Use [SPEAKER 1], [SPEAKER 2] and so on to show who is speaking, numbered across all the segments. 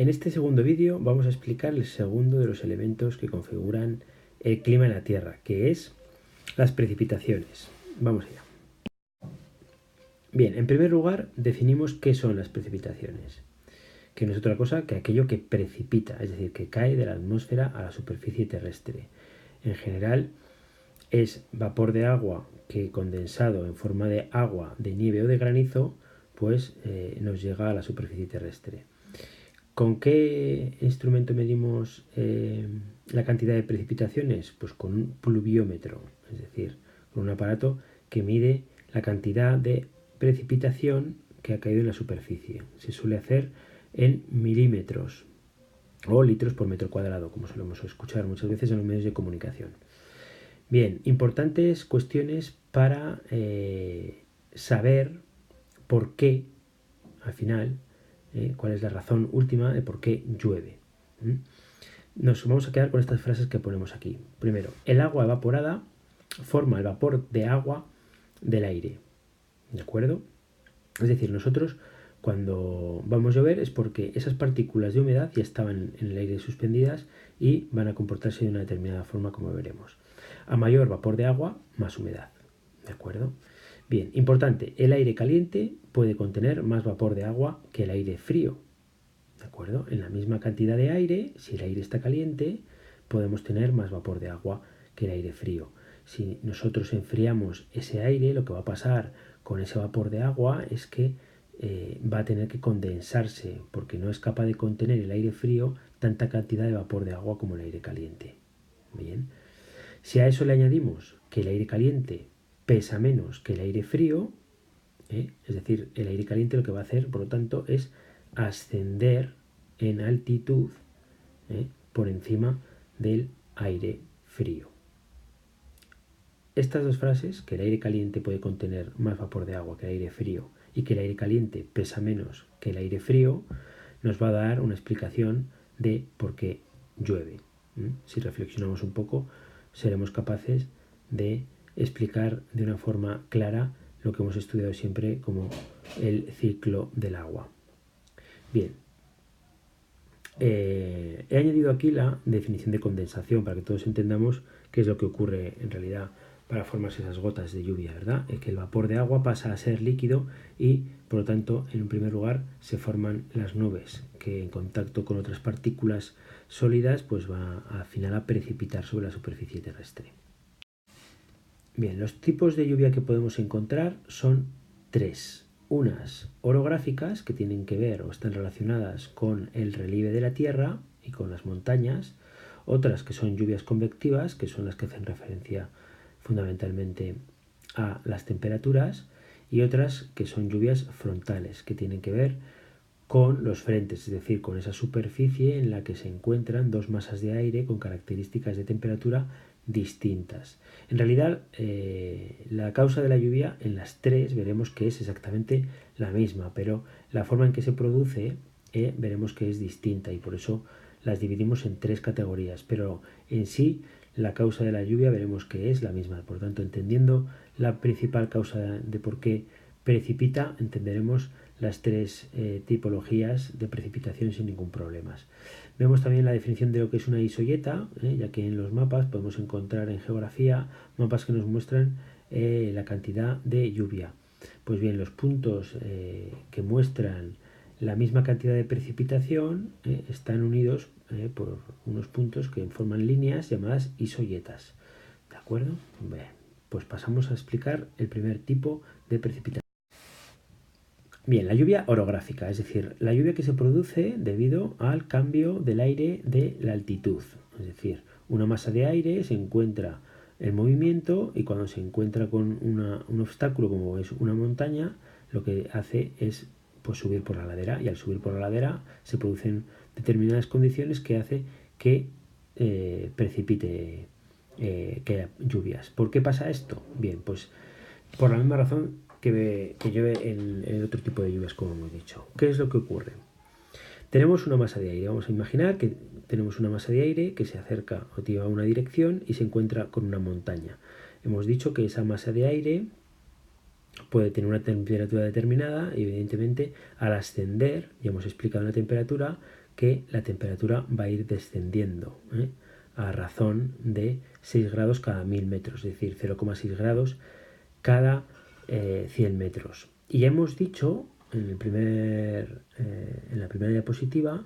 [SPEAKER 1] En este segundo vídeo vamos a explicar el segundo de los elementos que configuran el clima en la Tierra, que es las precipitaciones. Vamos allá. Bien, en primer lugar definimos qué son las precipitaciones, que no es otra cosa que aquello que precipita, es decir, que cae de la atmósfera a la superficie terrestre. En general es vapor de agua que condensado en forma de agua, de nieve o de granizo, pues nos llega a la superficie terrestre. ¿Con qué instrumento medimos la cantidad de precipitaciones? Pues con un pluviómetro, es decir, con un aparato que mide la cantidad de precipitación que ha caído en la superficie. Se suele hacer en milímetros o litros por metro cuadrado, como solemos escuchar muchas veces en los medios de comunicación. Bien, importantes cuestiones para saber por qué, al final, cuál es la razón última de por qué llueve. Nos vamos a quedar con estas frases que ponemos aquí. Primero, el agua evaporada forma el vapor de agua del aire. ¿De acuerdo? Es decir, nosotros cuando vamos a llover es porque esas partículas de humedad ya estaban en el aire suspendidas y van a comportarse de una determinada forma, como veremos. A mayor vapor de agua, más humedad. ¿De acuerdo? Bien, importante, el aire caliente puede contener más vapor de agua que el aire frío. ¿De acuerdo? En la misma cantidad de aire, si el aire está caliente, podemos tener más vapor de agua que el aire frío. Si nosotros enfriamos ese aire, lo que va a pasar con ese vapor de agua es que va a tener que condensarse porque no es capaz de contener el aire frío tanta cantidad de vapor de agua como el aire caliente. Bien. Si a eso le añadimos que el aire caliente pesa menos que el aire frío, es decir, el aire caliente lo que va a hacer, por lo tanto, es ascender en altitud por encima del aire frío. Estas dos frases, que el aire caliente puede contener más vapor de agua que el aire frío y que el aire caliente pesa menos que el aire frío, nos va a dar una explicación de por qué llueve. Si reflexionamos un poco, seremos capaces de explicar de una forma clara lo que hemos estudiado siempre como el ciclo del agua. Bien, he añadido aquí la definición de condensación para que todos entendamos qué es lo que ocurre en realidad para formarse esas gotas de lluvia, ¿verdad? Es que el vapor de agua pasa a ser líquido y, por lo tanto, en un primer lugar se forman las nubes, que en contacto con otras partículas sólidas, pues va al final a precipitar sobre la superficie terrestre. Bien, los tipos de lluvia que podemos encontrar son tres. Unas orográficas, que tienen que ver o están relacionadas con el relieve de la Tierra y con las montañas. Otras que son lluvias convectivas, que son las que hacen referencia fundamentalmente a las temperaturas. Y otras que son lluvias frontales, que tienen que ver con los frentes, es decir, con esa superficie en la que se encuentran dos masas de aire con características de temperatura distintas. En realidad, la causa de la lluvia en las tres veremos que es exactamente la misma, pero la forma en que se produce veremos que es distinta y por eso las dividimos en tres categorías, pero en sí la causa de la lluvia veremos que es la misma. Por lo tanto, entendiendo la principal causa de por qué precipita, entenderemos las tres tipologías de precipitación sin ningún problema. Vemos también la definición de lo que es una isoyeta, ya que en los mapas podemos encontrar en geografía mapas que nos muestran la cantidad de lluvia. Pues bien, los puntos que muestran la misma cantidad de precipitación están unidos por unos puntos que forman líneas llamadas isoyetas. ¿De acuerdo? Bien, pues pasamos a explicar el primer tipo de precipitación. Bien, la lluvia orográfica, es decir, la lluvia que se produce debido al cambio del aire de la altitud. Es decir, una masa de aire se encuentra en movimiento y cuando se encuentra con un obstáculo como es una montaña, lo que hace es pues, subir por la ladera y al subir por la ladera se producen determinadas condiciones que hace que precipite, que haya lluvias. ¿Por qué pasa esto? Bien, pues por la misma razón que llueve en el otro tipo de lluvias, como hemos dicho. ¿Qué es lo que ocurre? Tenemos una masa de aire. Vamos a imaginar que tenemos una masa de aire que se acerca o lleva una dirección y se encuentra con una montaña. Hemos dicho que esa masa de aire puede tener una temperatura determinada y evidentemente al ascender, ya hemos explicado la temperatura, que la temperatura va a ir descendiendo, a razón de 6 grados cada 1000 metros, es decir, 0,6 grados cada 100 metros. Y ya hemos dicho en la primera diapositiva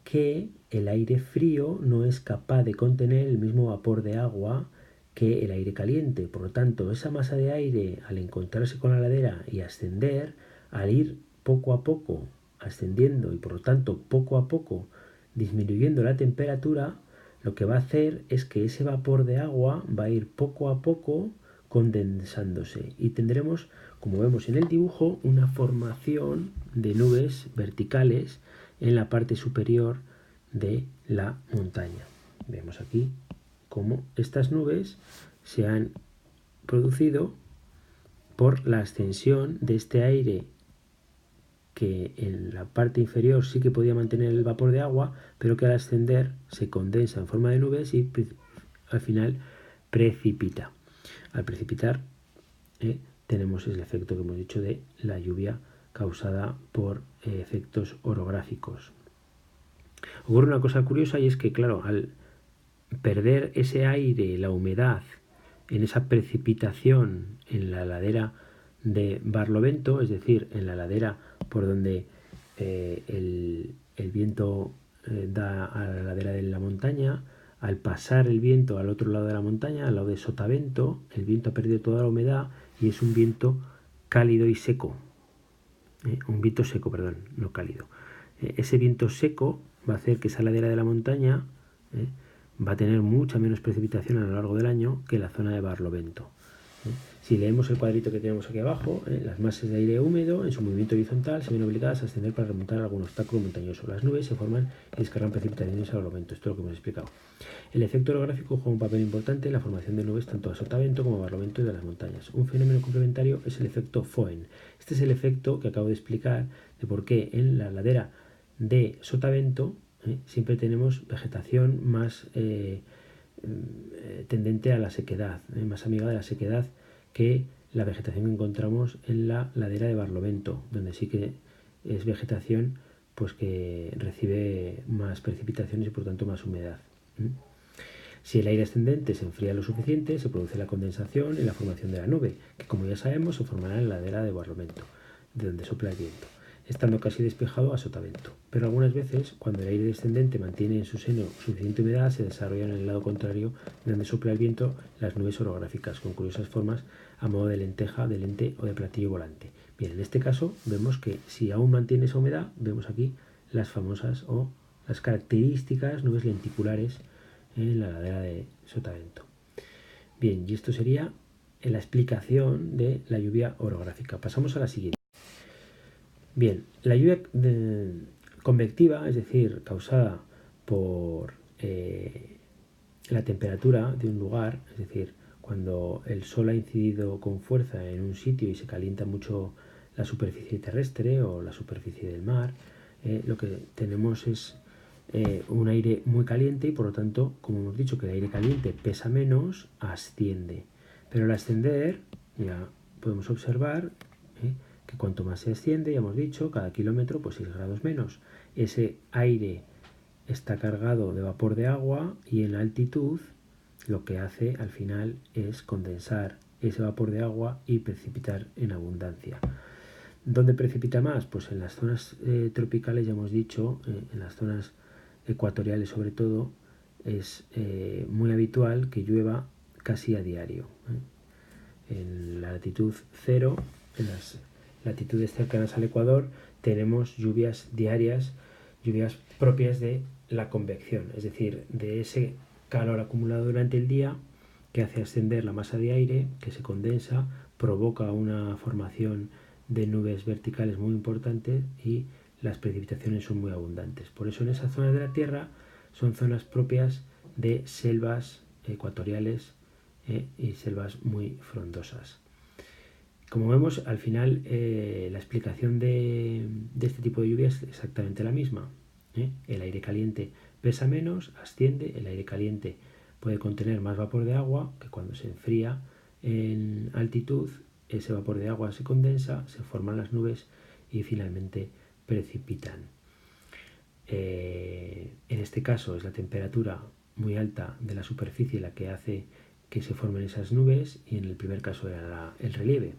[SPEAKER 1] que el aire frío no es capaz de contener el mismo vapor de agua que el aire caliente. Por lo tanto, esa masa de aire, al encontrarse con la ladera y ascender, al ir poco a poco ascendiendo y por lo tanto poco a poco disminuyendo la temperatura, lo que va a hacer es que ese vapor de agua va a ir poco a poco condensándose y tendremos, como vemos en el dibujo, una formación de nubes verticales en la parte superior de la montaña. Vemos aquí cómo estas nubes se han producido por la ascensión de este aire que en la parte inferior sí que podía mantener el vapor de agua, pero que al ascender se condensa en forma de nubes y al final precipita. Al precipitar tenemos el efecto que hemos dicho de la lluvia causada por efectos orográficos. Ocurre una cosa curiosa y es que, claro, al perder ese aire, la humedad, en esa precipitación en la ladera de Barlovento, es decir, en la ladera por donde el viento da a la ladera de la montaña, al pasar el viento al otro lado de la montaña, al lado de Sotavento, el viento ha perdido toda la humedad y es un viento cálido y seco. Un viento seco, perdón, no cálido. Ese viento seco va a hacer que esa ladera de la montaña va a tener mucha menos precipitación a lo largo del año que la zona de Barlovento. Si leemos el cuadrito que tenemos aquí abajo, las masas de aire húmedo en su movimiento horizontal se ven obligadas a ascender para remontar algún obstáculo montañoso. Las nubes se forman y descargan precipitaciones a Barlovento. Esto es lo que hemos explicado. El efecto orográfico juega un papel importante en la formación de nubes tanto a Sotavento como a Barlovento y de las montañas. Un fenómeno complementario es el efecto Foehn. Este es el efecto que acabo de explicar de por qué en la ladera de Sotavento siempre tenemos vegetación más tendente a la sequedad, más amiga de la sequedad que la vegetación que encontramos en la ladera de Barlovento, donde sí que es vegetación pues que recibe más precipitaciones y por tanto más humedad. Si el aire ascendente se enfría lo suficiente, se produce la condensación y la formación de la nube, que como ya sabemos se formará en la ladera de Barlovento, de donde sopla el viento, estando casi despejado a Sotavento. Pero algunas veces, cuando el aire descendente mantiene en su seno suficiente humedad, se desarrollan en el lado contrario, de donde sopla el viento, las nubes orográficas, con curiosas formas a modo de lenteja, de lente o de platillo volante. Bien, en este caso vemos que si aún mantiene esa humedad, vemos aquí las famosas o las características nubes lenticulares en la ladera de Sotavento. Bien, y esto sería la explicación de la lluvia orográfica. Pasamos a la siguiente. Bien, la lluvia convectiva, es decir, causada por la temperatura de un lugar, es decir, cuando el sol ha incidido con fuerza en un sitio y se calienta mucho la superficie terrestre o la superficie del mar, lo que tenemos es un aire muy caliente y por lo tanto, como hemos dicho que el aire caliente pesa menos, asciende. Pero al ascender ya podemos observar que cuanto más se asciende, ya hemos dicho, cada kilómetro pues 6 grados menos. Ese aire está cargado de vapor de agua y en la altitud lo que hace al final es condensar ese vapor de agua y precipitar en abundancia. ¿Dónde precipita más? Pues en las zonas tropicales, ya hemos dicho, en las zonas ecuatoriales sobre todo, es muy habitual que llueva casi a diario. En la latitud 0, en las latitudes cercanas al Ecuador, tenemos lluvias diarias, lluvias propias de la convección, es decir, de ese calor acumulado durante el día que hace ascender la masa de aire, que se condensa, provoca una formación de nubes verticales muy importantes y las precipitaciones son muy abundantes. Por eso en esas zonas de la Tierra son zonas propias de selvas ecuatoriales y selvas muy frondosas. Como vemos, al final la explicación de este tipo de lluvia es exactamente la misma. El aire caliente pesa menos, asciende, el aire caliente puede contener más vapor de agua, que cuando se enfría en altitud, ese vapor de agua se condensa, se forman las nubes y finalmente precipitan. este caso es la temperatura muy alta de la superficie la que hace que se formen esas nubes, y en el primer caso era el relieve.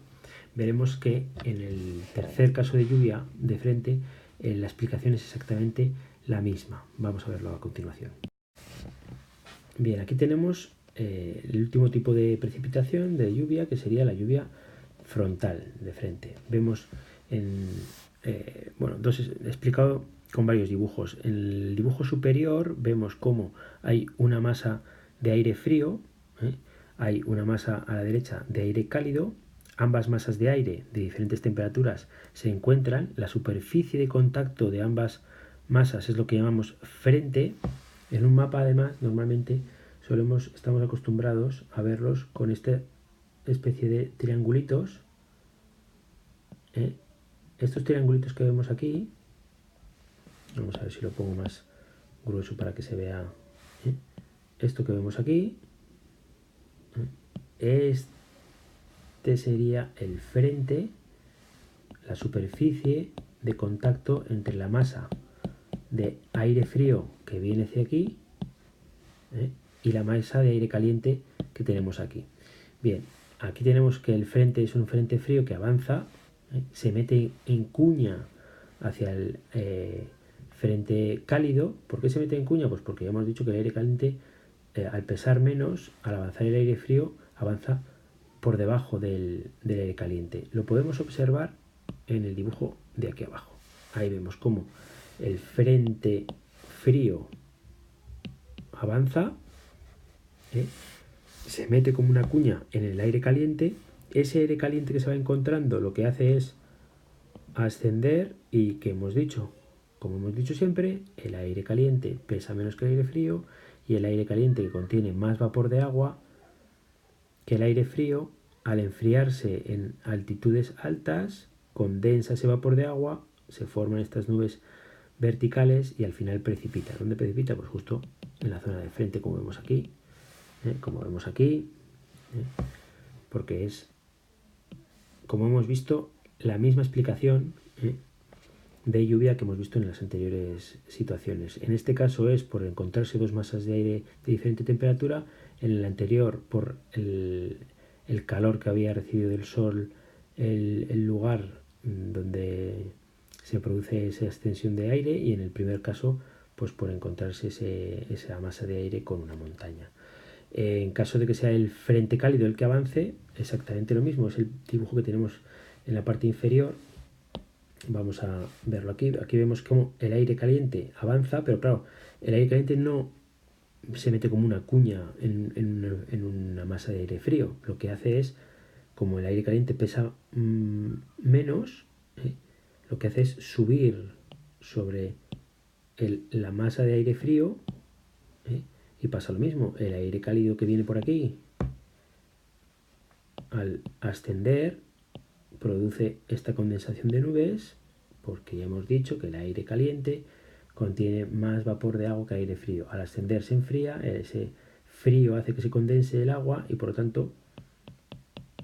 [SPEAKER 1] Veremos que en el tercer caso de lluvia de frente la explicación es exactamente la misma. Vamos a verlo a continuación. Bien, aquí tenemos el último tipo de precipitación de lluvia, que sería la lluvia frontal, de frente. Vemos explicado con varios dibujos. En el dibujo superior vemos cómo hay una masa de aire frío, hay una masa a la derecha de aire cálido. Ambas masas de aire de diferentes temperaturas se encuentran. La superficie de contacto de ambas masas es lo que llamamos frente. En un mapa, además, normalmente estamos acostumbrados a verlos con esta especie de triangulitos. Estos triangulitos que vemos aquí, vamos a ver si lo pongo más grueso para que se vea. Esto que vemos aquí, este sería el frente, la superficie de contacto entre la masa de aire frío que viene hacia aquí y la masa de aire caliente que tenemos aquí. Bien, aquí tenemos que el frente es un frente frío que avanza, se mete en cuña hacia el frente cálido. ¿Por qué se mete en cuña? Pues porque ya hemos dicho que el aire caliente, al pesar menos, al avanzar el aire frío, avanza por debajo del aire caliente. Lo podemos observar en el dibujo de aquí abajo. Ahí vemos cómo el frente frío avanza, se mete como una cuña en el aire caliente. Ese aire caliente que se va encontrando lo que hace es ascender, y que hemos dicho, como hemos dicho siempre, el aire caliente pesa menos que el aire frío, y el aire caliente, que contiene más vapor de agua que el aire frío, al enfriarse en altitudes altas, condensa ese vapor de agua, se forman estas nubes verticales y al final precipita. ¿Dónde precipita? Pues justo en la zona de frente, como vemos aquí, porque es, como hemos visto, la misma explicación de lluvia que hemos visto en las anteriores situaciones. En este caso es por encontrarse dos masas de aire de diferente temperatura. En el anterior, por el calor que había recibido del sol el lugar donde se produce esa extensión de aire, y en el primer caso pues por encontrarse esa masa de aire con una montaña. En caso de que sea el frente cálido el que avance, exactamente lo mismo, es el dibujo que tenemos en la parte inferior. Vamos a verlo aquí. Aquí vemos cómo el aire caliente avanza, pero claro, el aire caliente no se mete como una cuña en una masa de aire frío. Lo que hace es, como el aire caliente pesa menos, lo que hace es subir sobre la masa de aire frío, y pasa lo mismo. El aire cálido que viene por aquí, al ascender, produce esta condensación de nubes, porque ya hemos dicho que el aire caliente contiene más vapor de agua que aire frío. Al ascender se enfría, ese frío hace que se condense el agua y por lo tanto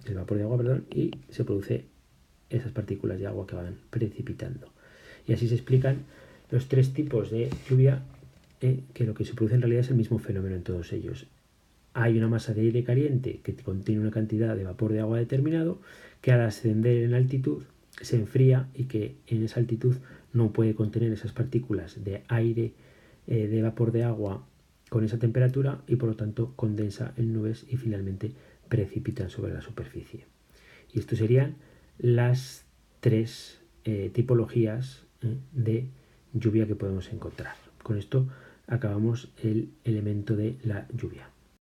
[SPEAKER 1] el vapor de agua, y se produce esas partículas de agua que van precipitando. Y así se explican los tres tipos de lluvia, que lo que se produce en realidad es el mismo fenómeno en todos ellos. Hay una masa de aire caliente que contiene una cantidad de vapor de agua determinado, que al ascender en altitud se enfría y que en esa altitud no puede contener esas partículas de aire, de vapor de agua con esa temperatura, y por lo tanto condensa en nubes y finalmente precipitan sobre la superficie. Y estos serían las tres tipologías de lluvia que podemos encontrar. Con esto acabamos el elemento de la lluvia.